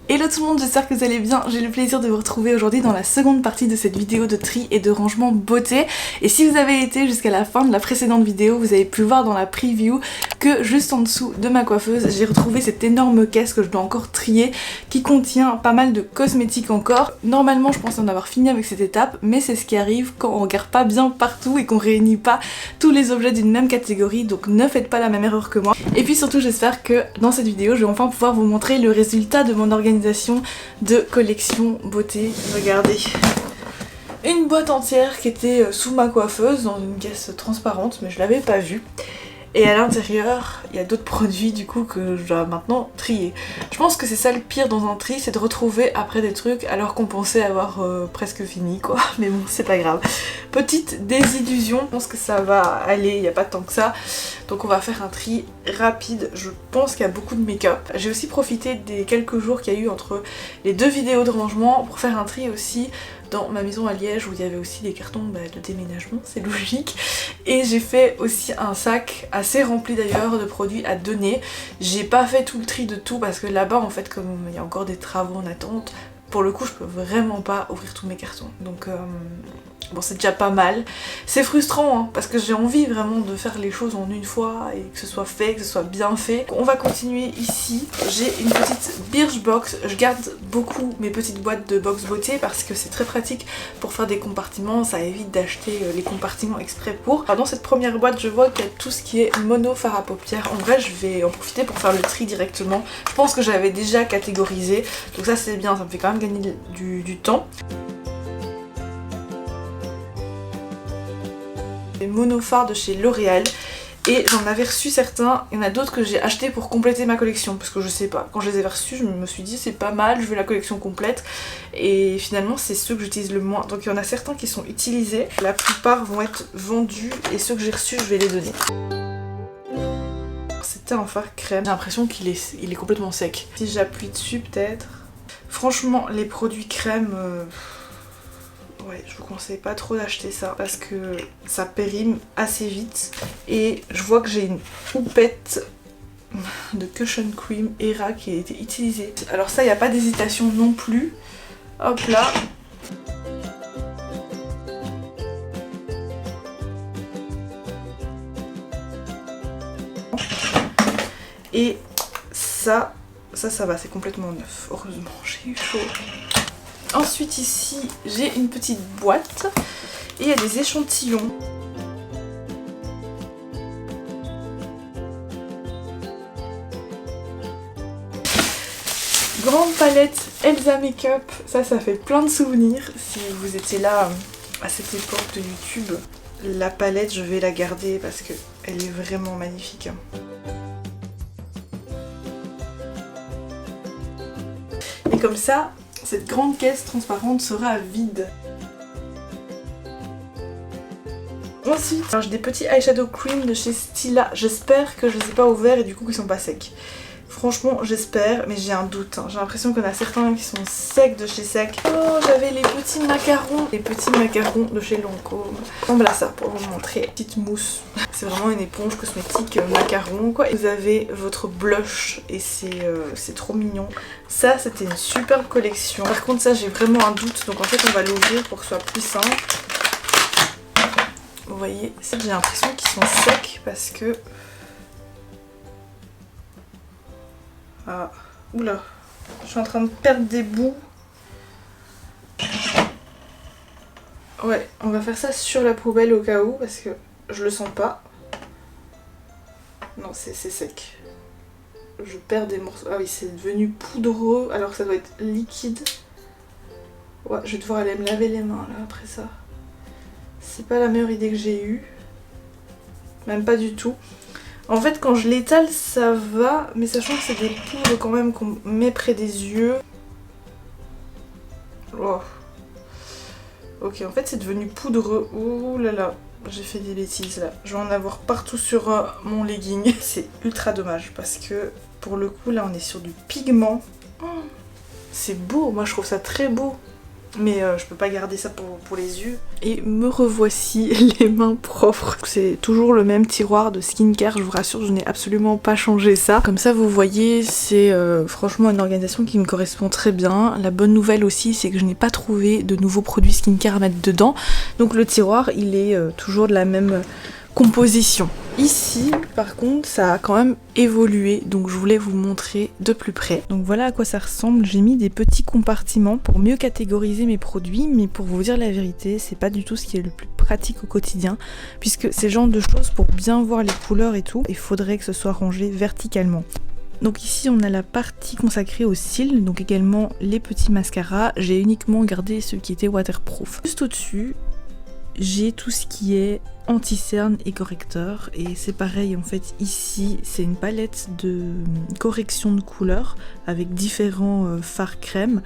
Hello tout le monde, j'espère que vous allez bien. J'ai le plaisir de vous retrouver aujourd'hui dans la seconde partie de cette vidéo de tri et de rangement beauté. Et si vous avez été jusqu'à la fin de la précédente vidéo, vous avez pu voir dans la preview que juste en dessous de ma coiffeuse, j'ai retrouvé cette énorme caisse que je dois encore trier qui contient pas mal de cosmétiques encore. Normalement je pense en avoir fini avec cette étape, mais c'est ce qui arrive quand on regarde pas bien partout et qu'on réunit pas tous les objets d'une même catégorie, donc ne faites pas la même erreur que moi. Et puis surtout j'espère que dans cette vidéo je vais enfin pouvoir vous montrer le résultat de mon organisation de collection beauté. Regardez, une boîte entière qui était sous ma coiffeuse dans une caisse transparente, mais je l'avais pas vue. Et à l'intérieur, il y a d'autres produits du coup que je dois maintenant trier. Je pense que c'est ça le pire dans un tri, c'est de retrouver après des trucs alors qu'on pensait avoir presque fini quoi. Mais bon, c'est pas grave. Petite désillusion, je pense que ça va aller, il n'y a pas tant que ça. Donc on va faire un tri rapide, je pense qu'il y a beaucoup de make-up. J'ai aussi profité des quelques jours qu'il y a eu entre les deux vidéos de rangement pour faire un tri aussi dans ma maison à Liège où il y avait aussi des cartons de déménagement, c'est logique. Et j'ai fait aussi un sac assez rempli d'ailleurs de produits à donner. J'ai pas fait tout le tri de tout parce que là-bas en fait comme il y a encore des travaux en attente, pour le coup je peux vraiment pas ouvrir tous mes cartons. Donc bon, c'est déjà pas mal. C'est frustrant hein, parce que j'ai envie vraiment de faire les choses en une fois et que ce soit fait, que ce soit bien fait. On va continuer ici. J'ai une petite Birchbox. Je garde beaucoup mes petites boîtes de box beauté parce que c'est très pratique pour faire des compartiments. Ça évite d'acheter les compartiments exprès pour. Alors dans cette première boîte, je vois qu'il y a tout ce qui est mono fard à paupières. En vrai, je vais en profiter pour faire le tri directement. Je pense que j'avais déjà catégorisé. Donc ça c'est bien, ça me fait quand même gagner du temps. Les monophares de chez L'Oréal et j'en avais reçu certains, il y en a d'autres que j'ai acheté pour compléter ma collection parce que je sais pas, quand je les ai reçus je me suis dit c'est pas mal, je veux la collection complète et finalement c'est ceux que j'utilise le moins, donc il y en a certains qui sont utilisés, la plupart vont être vendus et ceux que j'ai reçus je vais les donner. C'était un fard crème, j'ai l'impression qu'il est complètement sec. Si j'appuie dessus peut-être, franchement les produits crème... Ouais, je vous conseille pas trop d'acheter ça parce que ça périme assez vite. Et je vois que j'ai une houppette de Cushion Cream Era qui a été utilisée. Alors ça, il n'y a pas d'hésitation non plus. Hop là. Et ça va, c'est complètement neuf. Heureusement, j'ai eu chaud. Ensuite ici j'ai une petite boîte et il y a des échantillons. Grande palette Elsa Makeup, ça fait plein de souvenirs. Si vous étiez là à cette époque de YouTube, la palette je vais la garder parce qu'elle est vraiment magnifique. Et comme ça, cette grande caisse transparente sera vide. Ensuite, j'ai des petits eyeshadow cream de chez Stila. J'espère que je les ai pas ouverts et du coup qu'ils sont pas secs. Franchement, j'espère, mais j'ai un doute. Hein. J'ai l'impression qu'il y en a certains qui sont secs de chez Sec. Oh, j'avais les petits macarons. Les petits macarons de chez Lancôme. Donc voilà ça, pour vous montrer. Petite mousse. C'est vraiment une éponge cosmétique macaron, quoi. Vous avez votre blush et c'est trop mignon. Ça, c'était une superbe collection. Par contre, ça, j'ai vraiment un doute. Donc en fait, on va l'ouvrir pour que ce soit plus simple. Vous voyez, ça, j'ai l'impression qu'ils sont secs parce que... Ah, oula, je suis en train de perdre des bouts. Ouais, on va faire ça sur la poubelle au cas où parce que je le sens pas. Non, c'est sec. Je perds des morceaux. Ah oui, c'est devenu poudreux alors que ça doit être liquide. Ouais, je vais devoir aller me laver les mains là après ça. C'est pas la meilleure idée que j'ai eue. Même pas du tout. En fait quand je l'étale ça va, mais sachant que c'est des poudres quand même qu'on met près des yeux. Oh. Ok, en fait c'est devenu poudreux. Ouh là là, j'ai fait des bêtises là. Je vais en avoir partout sur mon legging. C'est ultra dommage parce que pour le coup là on est sur du pigment. Oh, c'est beau, moi je trouve ça très beau. mais je peux pas garder ça pour les yeux. Et me revoici les mains propres. C'est toujours le même tiroir de skincare, je vous rassure, je n'ai absolument pas changé ça. Comme ça vous voyez, c'est franchement une organisation qui me correspond très bien. La bonne nouvelle aussi, c'est que je n'ai pas trouvé de nouveaux produits skincare à mettre dedans. Donc le tiroir, il est toujours de la même composition. Ici, par contre, ça a quand même évolué, donc je voulais vous montrer de plus près. Donc voilà à quoi ça ressemble. J'ai mis des petits compartiments pour mieux catégoriser mes produits, mais pour vous dire la vérité, c'est pas du tout ce qui est le plus pratique au quotidien, puisque c'est le genre de choses pour bien voir les couleurs et tout, il faudrait que ce soit rangé verticalement. Donc ici on a la partie consacrée aux cils, donc également les petits mascaras. J'ai uniquement gardé ceux qui étaient waterproof. Juste au-dessus, j'ai tout ce qui est anti-cerne et correcteur, et c'est pareil en fait. Ici c'est une palette de correction de couleurs avec différents fards crème.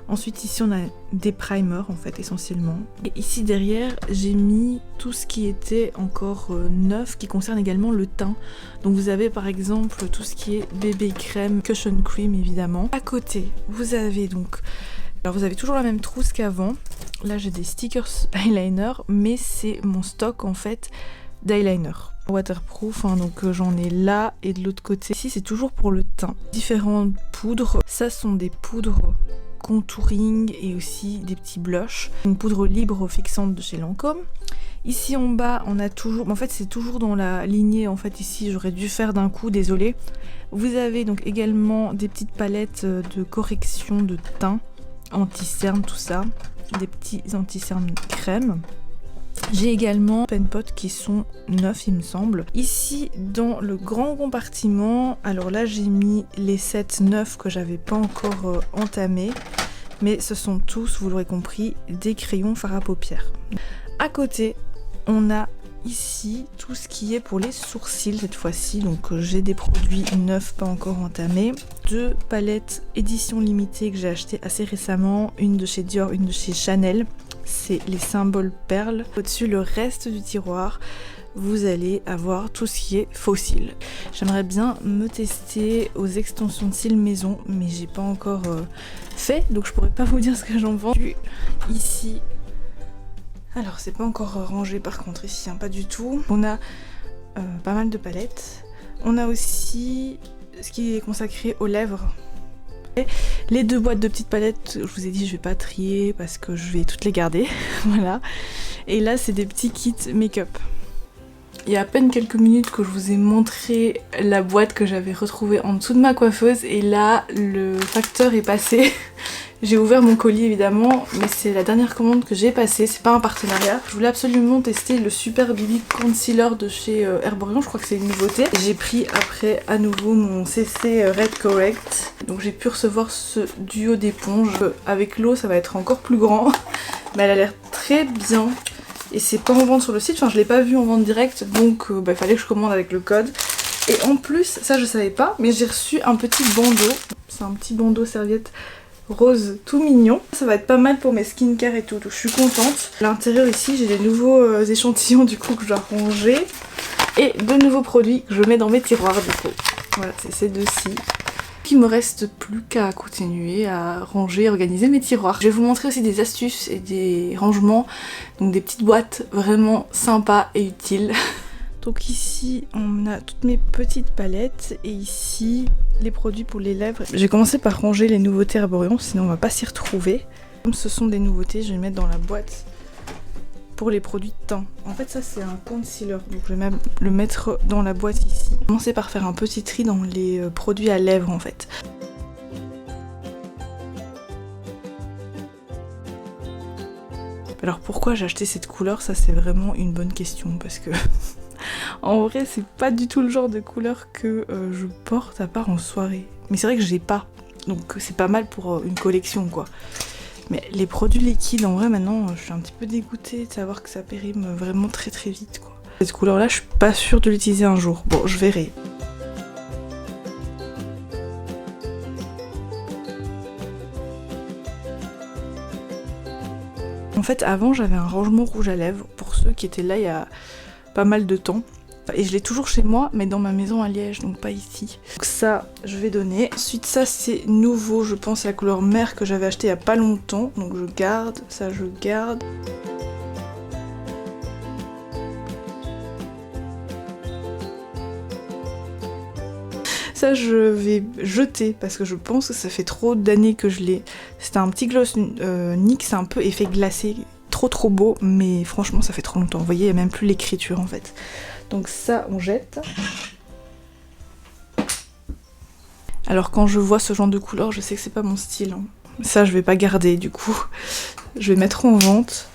Ensuite ici on a des primers en fait essentiellement, et ici derrière j'ai mis tout ce qui était encore neuf, qui concerne également le teint. Donc vous avez par exemple tout ce qui est bébé crème, cushion cream évidemment. À côté vous avez donc, alors vous avez toujours la même trousse qu'avant. Là j'ai des stickers eyeliner, mais c'est mon stock en fait d'eyeliner waterproof, hein, donc j'en ai là et de l'autre côté. Ici c'est toujours pour le teint. Différentes poudres, ça sont des poudres contouring et aussi des petits blushs. Une poudre libre fixante de chez Lancôme. Ici en bas on a toujours, en fait c'est toujours dans la lignée en fait, ici j'aurais dû faire d'un coup, désolé. Vous avez donc également des petites palettes de correction de teint, anti-cerne, tout ça, des petits anti-cerne crème. J'ai également pen pot qui sont neufs il me semble. Ici dans le grand compartiment, alors là j'ai mis les sets neufs que j'avais pas encore entamés, mais ce sont tous, vous l'aurez compris, des crayons fard à paupières. À côté on a ici tout ce qui est pour les sourcils cette fois-ci, donc j'ai des produits neufs pas encore entamés. Deux palettes édition limitée que j'ai achetées assez récemment, une de chez Dior, une de chez Chanel, c'est les symboles perles. Au-dessus le reste du tiroir, vous allez avoir tout ce qui est faux cils. J'aimerais bien me tester aux extensions de cils maison, mais j'ai pas encore fait, donc je pourrais pas vous dire ce que j'en pense. Ici, alors c'est pas encore rangé par contre ici, hein, pas du tout. On a pas mal de palettes. On a aussi ce qui est consacré aux lèvres. Les deux boîtes de petites palettes, je vous ai dit je vais pas trier parce que je vais toutes les garder. Voilà. Et là c'est des petits kits make-up. Il y a à peine quelques minutes que je vous ai montré la boîte que j'avais retrouvée en dessous de ma coiffeuse, et là le facteur est passé. J'ai ouvert mon colis évidemment, mais c'est la dernière commande que j'ai passée, c'est pas un partenariat. Je voulais absolument tester le Super BB Concealer de chez Herborian, je crois que c'est une nouveauté. J'ai pris après à nouveau mon CC Red Correct, donc j'ai pu recevoir ce duo d'éponge. Avec l'eau ça va être encore plus grand, mais elle a l'air très bien. Et c'est pas en vente sur le site, enfin je l'ai pas vu en vente directe, donc il fallait que je commande avec le code. Et en plus, ça je savais pas, mais j'ai reçu un petit bandeau, c'est un petit bandeau serviette rose tout mignon. Ça va être pas mal pour mes skincare et tout, donc je suis contente. À l'intérieur ici j'ai des nouveaux échantillons du coup que je dois ranger, et de nouveaux produits que je mets dans mes tiroirs du coup. Voilà, c'est ces deux-ci. Il me reste plus qu'à continuer à ranger, organiser mes tiroirs. Je vais vous montrer aussi des astuces et des rangements, donc des petites boîtes vraiment sympas et utiles. Donc ici on a toutes mes petites palettes, et ici les produits pour les lèvres. J'ai commencé par ranger les nouveautés Herborian, sinon on va pas s'y retrouver. Comme ce sont des nouveautés, je vais les mettre dans la boîte pour les produits de teint. En fait ça c'est un concealer, donc je vais même le mettre dans la boîte ici. Je vais commencer par faire un petit tri dans les produits à lèvres en fait. Alors pourquoi j'ai acheté cette couleur, ça c'est vraiment une bonne question, parce que en vrai c'est pas du tout le genre de couleur que je porte à part en soirée. Mais c'est vrai que j'ai pas, donc c'est pas mal pour une collection quoi. Mais les produits liquides en vrai maintenant je suis un petit peu dégoûtée de savoir que ça périme vraiment très très vite quoi. Cette couleur là je suis pas sûre de l'utiliser un jour, bon je verrai. En fait avant j'avais un rangement rouge à lèvres pour ceux qui étaient là il y a pas mal de temps. Et je l'ai toujours chez moi, mais dans ma maison à Liège, donc pas ici. Donc ça, je vais donner. Ensuite, ça c'est nouveau, je pense, la couleur mer que j'avais acheté il y a pas longtemps. Donc je garde, ça je garde. Ça je vais jeter parce que je pense que ça fait trop d'années que je l'ai. C'était un petit gloss NYX, un peu effet glacé, trop beau, mais franchement ça fait trop longtemps. Vous voyez, il n'y a même plus l'écriture en fait. Donc ça on jette. Alors quand je vois ce genre de couleur, je sais que c'est pas mon style. Hein. Ça je vais pas garder du coup. Je vais mettre en vente.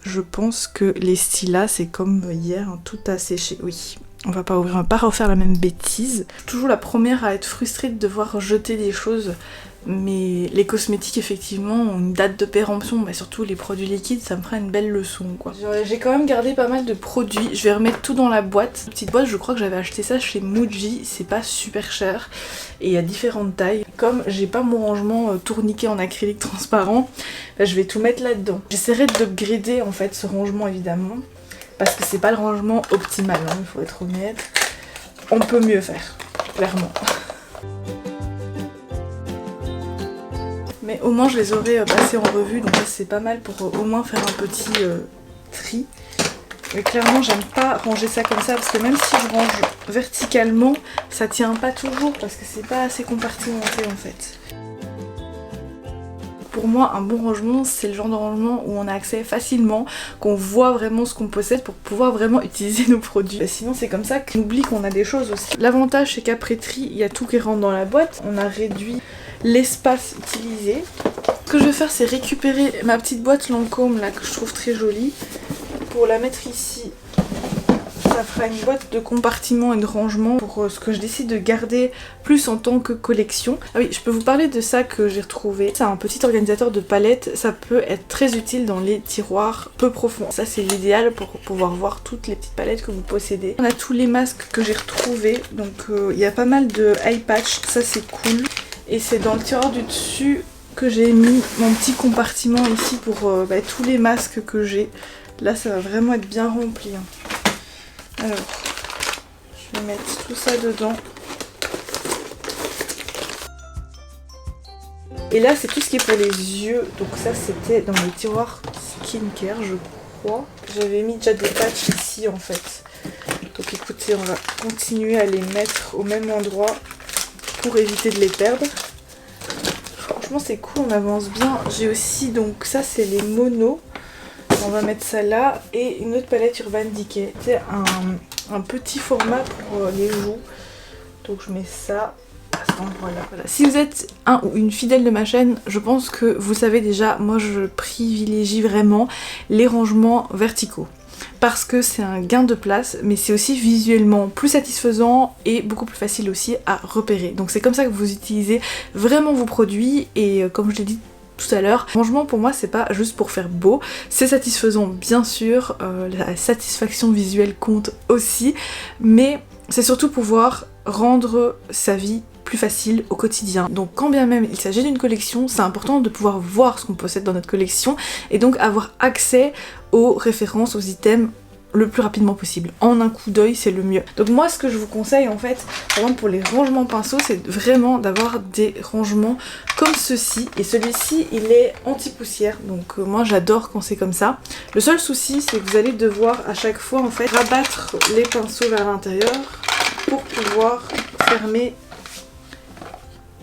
Je pense que les stylas c'est comme hier, hein, tout a séché, oui. On va pas ouvrir, on va pas refaire la même bêtise. Je suis toujours la première à être frustrée de devoir jeter des choses, mais les cosmétiques effectivement ont une date de péremption, mais surtout les produits liquides, ça me fera une belle leçon quoi. J'ai quand même gardé pas mal de produits, je vais remettre tout dans la boîte. La petite boîte, je crois que j'avais acheté ça chez Muji, c'est pas super cher et il y a différentes tailles. Comme j'ai pas mon rangement tourniquet en acrylique transparent, bah, je vais tout mettre là-dedans. J'essaierai d'upgrader en fait ce rangement évidemment. Parce que c'est pas le rangement optimal, hein, il faut être honnête. On peut mieux faire, clairement. Mais au moins je les aurais passés en revue, donc c'est pas mal pour au moins faire un petit tri. Mais clairement j'aime pas ranger ça comme ça, parce que même si je range verticalement, ça tient pas toujours, parce que c'est pas assez compartimenté en fait. Pour moi, un bon rangement, c'est le genre de rangement où on a accès facilement, qu'on voit vraiment ce qu'on possède pour pouvoir vraiment utiliser nos produits. Et sinon, c'est comme ça qu'on oublie qu'on a des choses aussi. L'avantage, c'est qu'après tri, il y a tout qui rentre dans la boîte. On a réduit l'espace utilisé. Ce que je vais faire, c'est récupérer ma petite boîte Lancôme là que je trouve très jolie pour la mettre ici. Ça fera une boîte de compartiment et de rangement pour ce que je décide de garder plus en tant que collection. Ah oui, je peux vous parler de ça que j'ai retrouvé. C'est un petit organisateur de palettes, ça peut être très utile dans les tiroirs peu profonds. Ça c'est l'idéal pour pouvoir voir toutes les petites palettes que vous possédez. On a tous les masques que j'ai retrouvés, donc il y a pas mal de eye patch, ça c'est cool. Et c'est dans le tiroir du dessus que j'ai mis mon petit compartiment ici pour tous les masques que j'ai. Là ça va vraiment être bien rempli. Hein. Alors, je vais mettre tout ça dedans. Et là, c'est tout ce qui est pour les yeux. Donc ça, c'était dans le tiroir skincare, je crois. J'avais mis déjà des patchs ici, en fait. Donc écoutez, on va continuer à les mettre au même endroit pour éviter de les perdre. Franchement, c'est cool, on avance bien. J'ai aussi, donc ça, c'est les monos. On va mettre ça là, et une autre palette Urban Decay. C'est un petit format pour les joues. Donc je mets ça à cet endroit-là. Voilà. Si vous êtes un ou une fidèle de ma chaîne, je pense que vous savez déjà, moi je privilégie vraiment les rangements verticaux. Parce que c'est un gain de place, mais c'est aussi visuellement plus satisfaisant et beaucoup plus facile aussi à repérer. Donc c'est comme ça que vous utilisez vraiment vos produits, et comme je l'ai dit tout à l'heure, rangement pour moi c'est pas juste pour faire beau, c'est satisfaisant bien sûr, la satisfaction visuelle compte aussi, mais c'est surtout pouvoir rendre sa vie plus facile au quotidien. Donc quand bien même il s'agit d'une collection, c'est important de pouvoir voir ce qu'on possède dans notre collection et donc avoir accès aux références, aux items le plus rapidement possible. En un coup d'œil, c'est le mieux. Donc moi, ce que je vous conseille en fait, par exemple pour les rangements pinceaux, c'est vraiment d'avoir des rangements comme ceci. Et celui-ci, il est anti-poussière. Donc moi, j'adore quand c'est comme ça. Le seul souci, c'est que vous allez devoir à chaque fois en fait rabattre les pinceaux vers l'intérieur pour pouvoir fermer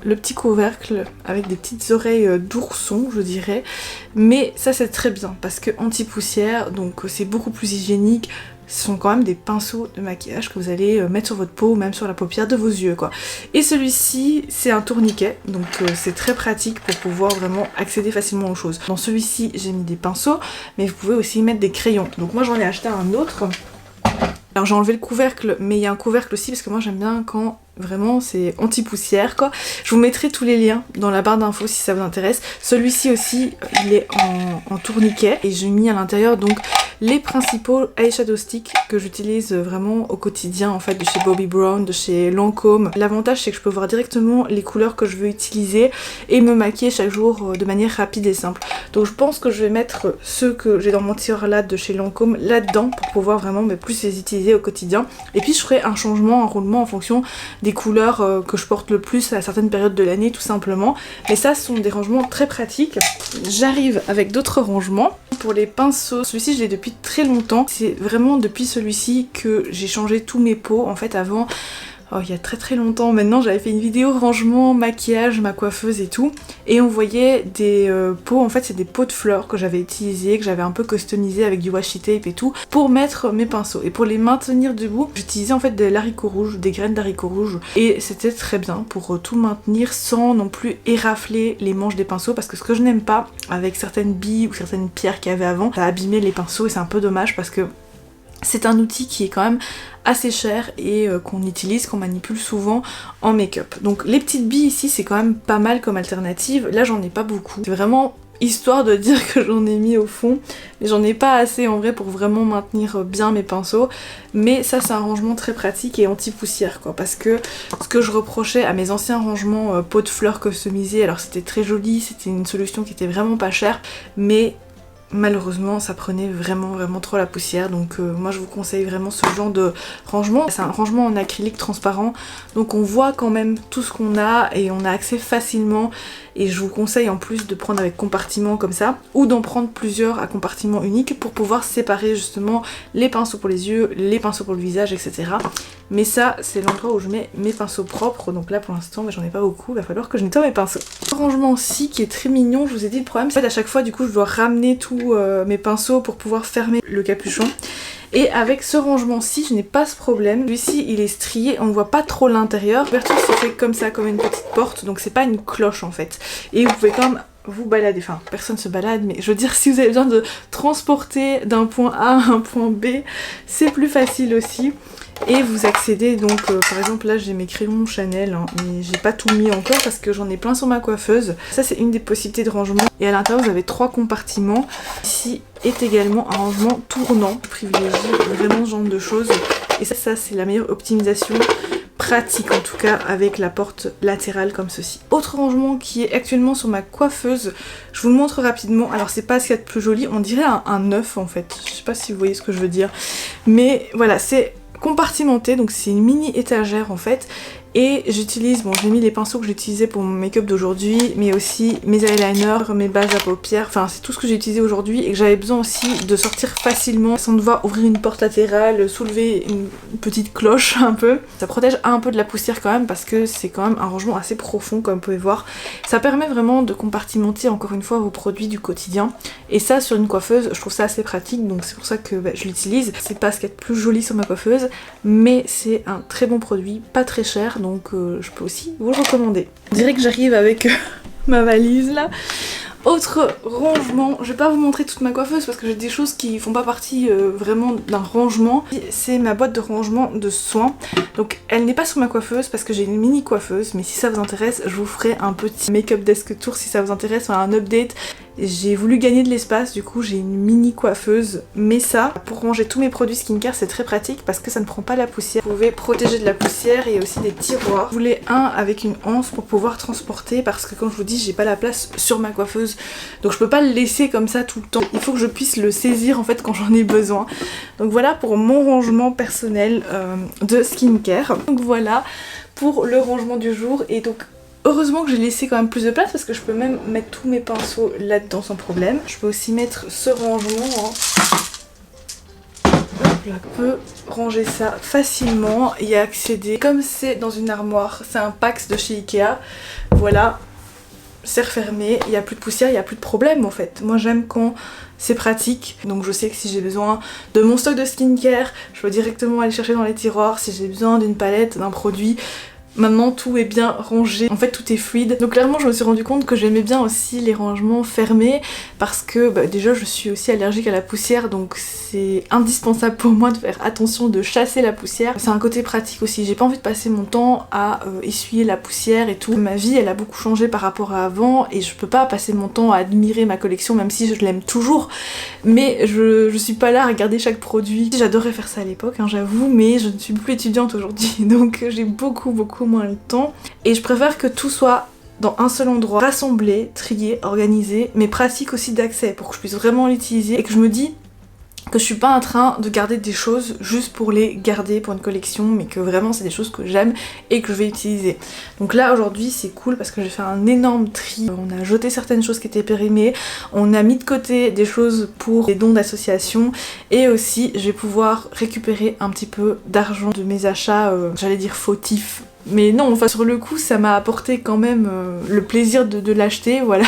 le petit couvercle avec des petites oreilles d'ourson, je dirais. Mais ça c'est très bien parce que anti-poussière, donc c'est beaucoup plus hygiénique. Ce sont quand même des pinceaux de maquillage que vous allez mettre sur votre peau ou même sur la paupière de vos yeux quoi. Et celui-ci c'est un tourniquet, donc c'est très pratique pour pouvoir vraiment accéder facilement aux choses. Dans celui-ci j'ai mis des pinceaux, mais vous pouvez aussi mettre des crayons. Donc moi j'en ai acheté un autre. Alors j'ai enlevé le couvercle, mais il y a un couvercle aussi parce que moi j'aime bien quand vraiment c'est anti-poussière quoi. Je vous mettrai tous les liens dans la barre d'infos si ça vous intéresse. Celui-ci aussi il est en tourniquet et j'ai mis à l'intérieur donc les principaux eyeshadow sticks que j'utilise vraiment au quotidien en fait de chez Bobbi Brown, de chez Lancôme. L'avantage c'est que je peux voir directement les couleurs que je veux utiliser et me maquiller chaque jour de manière rapide et simple. Donc je pense que je vais mettre ceux que j'ai dans mon tiroir là de chez Lancôme là-dedans pour pouvoir vraiment plus les utiliser au quotidien. Et puis je ferai un changement, un roulement en fonction des couleurs que je porte le plus à certaines périodes de l'année tout simplement. Mais ça ce sont des rangements très pratiques. J'arrive avec d'autres rangements. Pour les pinceaux, celui-ci je l'ai depuis très longtemps. C'est vraiment depuis celui-ci que j'ai changé tous mes pots. En fait avant, il y a très longtemps maintenant, j'avais fait une vidéo rangement, maquillage, ma coiffeuse et tout. Et on voyait des pots, en fait c'est des pots de fleurs que j'avais utilisés, que j'avais un peu customisé avec du washi tape et tout, pour mettre mes pinceaux. Et pour les maintenir debout, j'utilisais en fait de l'haricot rouge, des graines d'haricot rouge. Et c'était très bien pour tout maintenir sans non plus érafler les manches des pinceaux. Parce que ce que je n'aime pas avec certaines billes ou certaines pierres qu'il y avait avant, ça a abîmé les pinceaux et c'est un peu dommage parce que c'est un outil qui est quand même assez cher et qu'on utilise, qu'on manipule souvent en make-up. Donc les petites billes ici c'est quand même pas mal comme alternative. Là j'en ai pas beaucoup. C'est vraiment histoire de dire que j'en ai mis au fond. Mais j'en ai pas assez en vrai pour vraiment maintenir bien mes pinceaux. Mais ça c'est un rangement très pratique et anti-poussière quoi. Parce que ce que je reprochais à mes anciens rangements pots de fleurs customisés, alors c'était très joli, c'était une solution qui était vraiment pas chère. Mais malheureusement ça prenait vraiment trop la poussière, donc moi je vous conseille vraiment ce genre de rangement. C'est un rangement en acrylique transparent, donc on voit quand même tout ce qu'on a et on a accès facilement. Et je vous conseille en plus de prendre avec compartiment comme ça, ou d'en prendre plusieurs à compartiment unique pour pouvoir séparer justement les pinceaux pour les yeux, les pinceaux pour le visage, etc. Mais ça c'est l'endroit où je mets mes pinceaux propres, donc là pour l'instant j'en ai pas beaucoup, il va falloir que je nettoie mes pinceaux. Ce rangement-ci qui est très mignon, je vous ai dit le problème c'est qu'à chaque fois du coup je dois ramener tous mes pinceaux pour pouvoir fermer le capuchon. Et avec ce rangement-ci, je n'ai pas ce problème. Celui-ci, il est strié, on ne voit pas trop l'intérieur. L'ouverture se fait comme ça, comme une petite porte, donc c'est pas une cloche en fait. Et vous pouvez quand même vous balader, enfin personne se balade, mais je veux dire si vous avez besoin de transporter d'un point A à un point B, c'est plus facile aussi. Et vous accédez donc, par exemple là j'ai mes crayons Chanel, hein, mais j'ai pas tout mis encore parce que j'en ai plein sur ma coiffeuse. Ça c'est une des possibilités de rangement. Et à l'intérieur vous avez 3 compartiments. Ici est également un rangement tournant. Je privilégie vraiment ce genre de choses. Et ça c'est la meilleure optimisation pratique en tout cas avec la porte latérale comme ceci. Autre rangement qui est actuellement sur ma coiffeuse, je vous le montre rapidement. Alors c'est pas ce qu'il y a de plus joli, on dirait un œuf en fait. Je sais pas si vous voyez ce que je veux dire. Mais voilà, c'est compartimenté, donc c'est une mini étagère en fait. Et j'utilise, bon j'ai mis les pinceaux que j'ai utilisés pour mon make-up d'aujourd'hui, mais aussi mes eyeliners, mes bases à paupières, enfin c'est tout ce que j'ai utilisé aujourd'hui et que j'avais besoin aussi de sortir facilement sans devoir ouvrir une porte latérale, soulever une petite cloche un peu. Ça protège un peu de la poussière quand même parce que c'est quand même un rangement assez profond comme vous pouvez voir. Ça permet vraiment de compartimenter encore une fois vos produits du quotidien. Et ça sur une coiffeuse, je trouve ça assez pratique, donc c'est pour ça que je l'utilise. C'est pas ce qu'il y a de plus joli sur ma coiffeuse, mais c'est un très bon produit, pas très cher. Donc je peux aussi vous le recommander. Je dirais que j'arrive avec ma valise là. Autre rangement, je vais pas vous montrer toute ma coiffeuse parce que j'ai des choses qui font pas partie vraiment d'un rangement. C'est ma boîte de rangement de soins. Donc elle n'est pas sur ma coiffeuse parce que j'ai une mini coiffeuse, mais si ça vous intéresse, je vous ferai un petit make-up desk tour si ça vous intéresse, enfin, un update. J'ai voulu gagner de l'espace, du coup j'ai une mini coiffeuse, mais ça, pour ranger tous mes produits skincare, c'est très pratique parce que ça ne prend pas la poussière. Vous pouvez protéger de la poussière et aussi des tiroirs. Je voulais un avec une anse pour pouvoir transporter parce que comme je vous dis, j'ai pas la place sur ma coiffeuse, donc je peux pas le laisser comme ça tout le temps. Il faut que je puisse le saisir en fait quand j'en ai besoin. Donc voilà pour mon rangement personnel de skincare. Donc voilà pour le rangement du jour et donc heureusement que j'ai laissé quand même plus de place parce que je peux même mettre tous mes pinceaux là-dedans sans problème. Je peux aussi mettre ce rangement, hein. Hop là, je peux ranger ça facilement et accéder. Comme c'est dans une armoire, c'est un Pax de chez Ikea, voilà, c'est refermé, il n'y a plus de poussière, il n'y a plus de problème en fait. Moi j'aime quand c'est pratique, donc je sais que si j'ai besoin de mon stock de skincare, je peux directement aller chercher dans les tiroirs. Si j'ai besoin d'une palette, d'un produit, Maintenant tout est bien rangé, en fait tout est fluide. Donc clairement je me suis rendu compte que j'aimais bien aussi les rangements fermés parce que déjà je suis aussi allergique à la poussière, donc c'est indispensable pour moi de faire attention de chasser la poussière. C'est un côté pratique aussi, j'ai pas envie de passer mon temps à essuyer la poussière et tout. Ma vie elle a beaucoup changé par rapport à avant et je peux pas passer mon temps à admirer ma collection même si je l'aime toujours, mais je suis pas là à regarder chaque produit. J'adorais faire ça à l'époque j'avoue, mais je ne suis plus étudiante aujourd'hui donc j'ai beaucoup moins le temps et je préfère que tout soit dans un seul endroit, rassemblé, trié, organisé, mais pratique aussi d'accès pour que je puisse vraiment l'utiliser et que je me dis que je suis pas en train de garder des choses juste pour les garder pour une collection, mais que vraiment c'est des choses que j'aime et que je vais utiliser. Donc là aujourd'hui c'est cool parce que j'ai fait un énorme tri, on a jeté certaines choses qui étaient périmées, on a mis de côté des choses pour des dons d'associations et aussi je vais pouvoir récupérer un petit peu d'argent de mes achats, j'allais dire fautifs. Mais non, enfin sur le coup ça m'a apporté quand même le plaisir de l'acheter, voilà,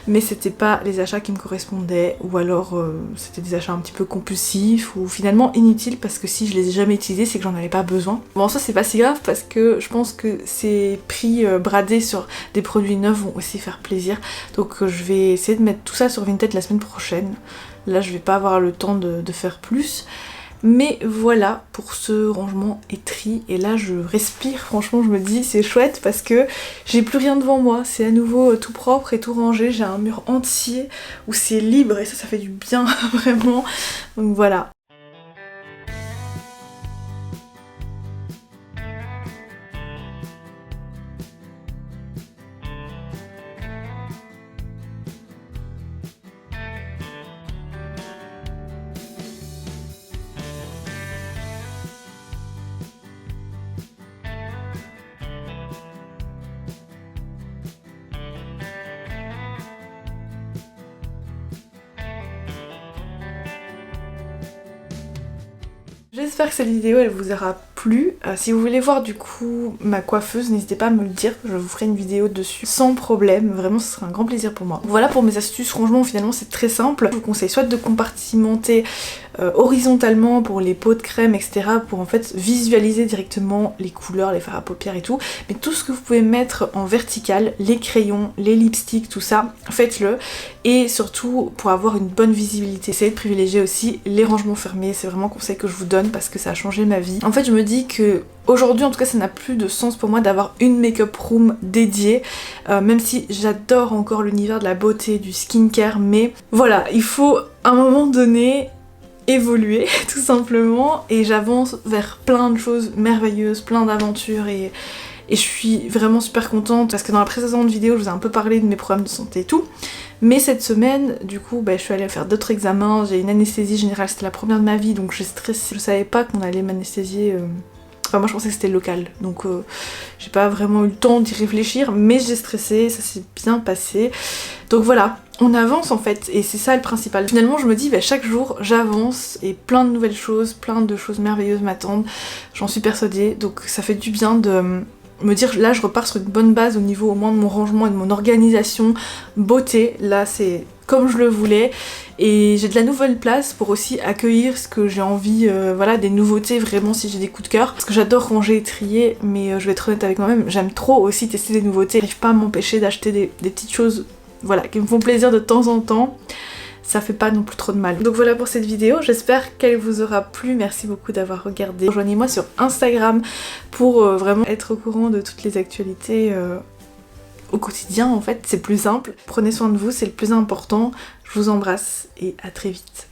mais c'était pas les achats qui me correspondaient, ou alors c'était des achats un petit peu compulsifs, ou finalement inutiles parce que si je les ai jamais utilisés c'est que j'en avais pas besoin. Bon ça c'est pas si grave parce que je pense que ces prix bradés sur des produits neufs vont aussi faire plaisir, donc je vais essayer de mettre tout ça sur Vinted la semaine prochaine. Là je vais pas avoir le temps de faire plus. Mais voilà pour ce rangement et tri, et là je respire, franchement je me dis c'est chouette parce que j'ai plus rien devant moi, c'est à nouveau tout propre et tout rangé, j'ai un mur entier où c'est libre et ça fait du bien vraiment, donc voilà. J'espère que cette vidéo elle vous aura plu. Si vous voulez voir du coup ma coiffeuse, n'hésitez pas à me le dire, je vous ferai une vidéo dessus sans problème, vraiment ce sera un grand plaisir pour moi. Voilà pour mes astuces rangement, finalement c'est très simple. Je vous conseille soit de compartimenter horizontalement pour les pots de crème etc, pour en fait visualiser directement les couleurs, les fards à paupières et tout, mais tout ce que vous pouvez mettre en vertical, les crayons, les lipsticks, tout ça, faites-le, et surtout pour avoir une bonne visibilité. Essayez de privilégier aussi les rangements fermés, c'est vraiment un conseil que je vous donne parce que ça a changé ma vie. En fait je me dis que aujourd'hui en tout cas ça n'a plus de sens pour moi d'avoir une make-up room dédiée, même si j'adore encore l'univers de la beauté, du skincare, mais voilà, il faut à un moment donné évoluer tout simplement, et j'avance vers plein de choses merveilleuses, plein d'aventures, et je suis vraiment super contente parce que dans la précédente vidéo je vous ai un peu parlé de mes problèmes de santé et tout, mais cette semaine du coup je suis allée faire d'autres examens, j'ai une anesthésie générale, c'était la première de ma vie donc j'ai stressé, je savais pas qu'on allait m'anesthésier, enfin moi je pensais que c'était local, donc j'ai pas vraiment eu le temps d'y réfléchir, mais j'ai stressé, ça s'est bien passé, donc voilà. On avance en fait, et c'est ça le principal. Finalement je me dis chaque jour j'avance et plein de nouvelles choses, plein de choses merveilleuses m'attendent, j'en suis persuadée, donc ça fait du bien de me dire là je repars sur une bonne base au niveau au moins de mon rangement et de mon organisation beauté, là c'est comme je le voulais, et j'ai de la nouvelle place pour aussi accueillir ce que j'ai envie, voilà, des nouveautés vraiment si j'ai des coups de cœur, parce que j'adore ranger et trier, mais je vais être honnête avec moi-même, j'aime trop aussi tester des nouveautés, j'arrive pas à m'empêcher d'acheter des petites choses, voilà, qui me font plaisir de temps en temps, ça fait pas non plus trop de mal. Donc voilà pour cette vidéo, j'espère qu'elle vous aura plu, merci beaucoup d'avoir regardé. Rejoignez-moi sur Instagram pour vraiment être au courant de toutes les actualités au quotidien en fait, c'est plus simple. Prenez soin de vous, c'est le plus important, je vous embrasse et à très vite.